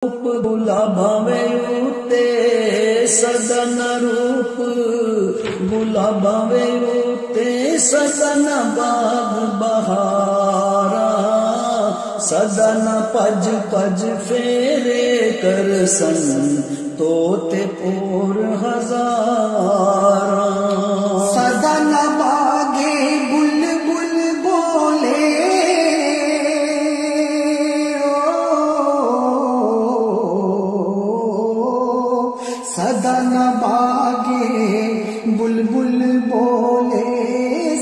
गुलाबावे उते सदन रूप गुलाबावे उते सदन बाग बहारा सदन पज पज फेरे कर सन तोते पोर हजारा सदन बागे बुलबुल बोले सदन बागे बुलबुल बोले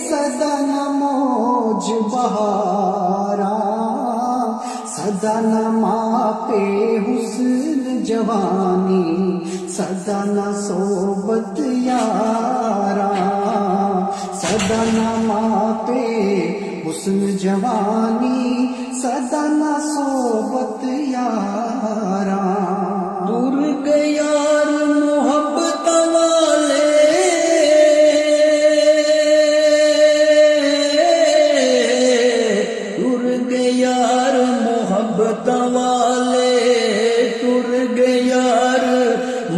सदन मौज बहारा सदन मापे हुस्न जवानी सदन सोबत यारा सदन मापे हुस्न जवानी सदन सोबत यारा दूर यार मोहब्बत वाले टूर गए यार मोहब्बत वाले टूर गए यार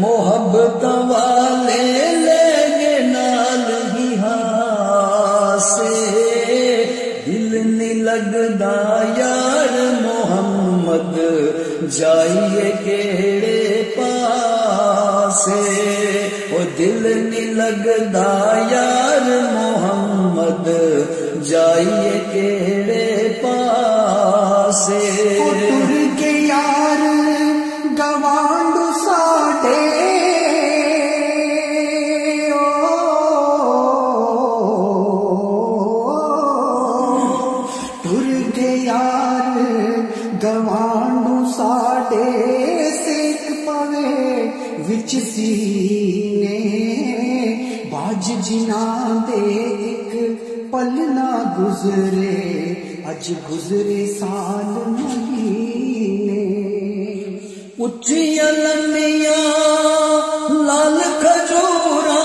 मोहब्बत वाले ले गए नाल ही हासे दिल नहीं लगदा यार मोहम्मद जाइए केड़े पासे ओ दिल नहीं लगदा यार मोहम्मद जाइए केड़े पासे टुर के यार गवांडू साडे टुर के यार गवांडू साडे सेक पवे विच सीने बाज जिना दे एक पल ना गुजरे अज गुजरे साल महीने उच्चियां लम्मियां लाल खजूरा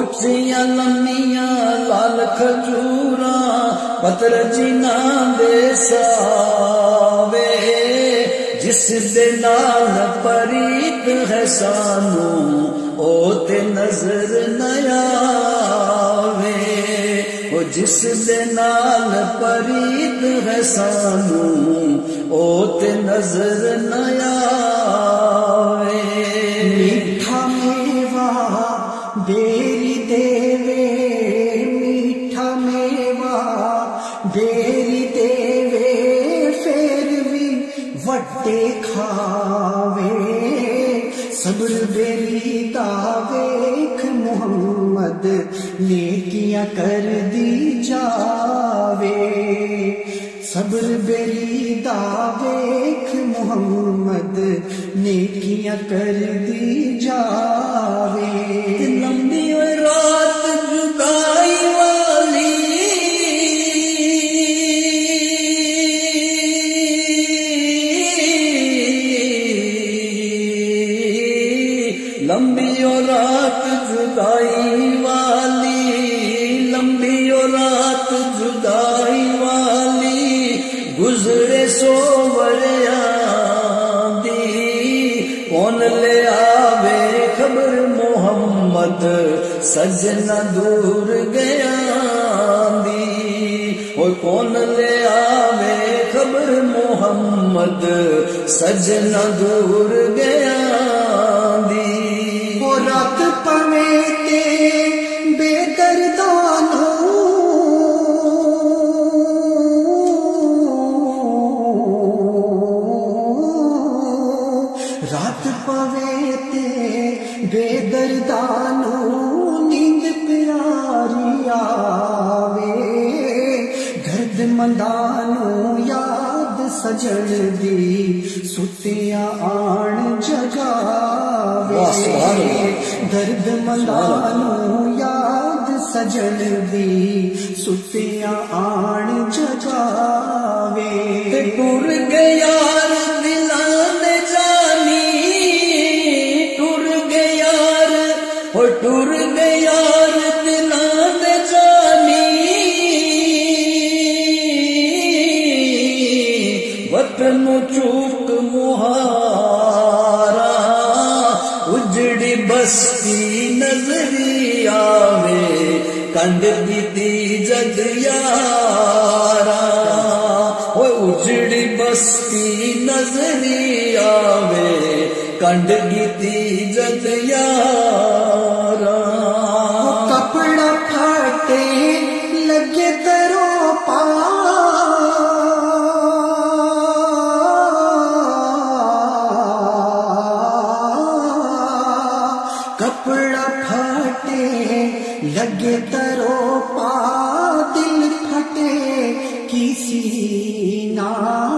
उच्चियां लम्मियां लाल खजूरा पतर जिना दे सावे जिस दे नाल परीत है सानू ओ ते नजर न आवे ओ जिस दे नाल परीत है सानू ओ ते नजर न आवे मीठा मेवा बेरी देवे मीठा मेवा बेरी देवे फिर भी वड्डे खावे सब्र बेरी दावेख मुहम्मद नेकियां कर दी जावे सब्र बेरी दावेख मुहम्मद नेकियां कर दी जावे लंबी रात जुदाई वाली लंबी रात जुदाई वाली लंबी रात जुदाई वाली गुजरे सोवरिया दी कौन ले आवे खबर मोहम्मद सजना दूर गया दी ओ कौन ले आवे खबर मोहम्मद सजना दूर गया दी वो रात पवे ते बेदर्दानो रात पवे ते बेदर्दानो नींद प्यारी आवे दर्द मंदानो याद सजन दी सुतिया आण जगावे दर्द मंदानो याद सजन दी सुतिया आण जगावे टूर गए यार दिलां दे जानी टूर गए यार टूर गए यार दिलां दे जानी نو چوک مہارا اجڑی بستی نظری آوے کنڈ بیتی جد یارا اجڑی بستی نظری آوے کنڈ بیتی جد یارا کپڑا پھاٹے لگے ترو پا کپڑا پھاٹے لگے ترو پا دل پھٹے کسی نہ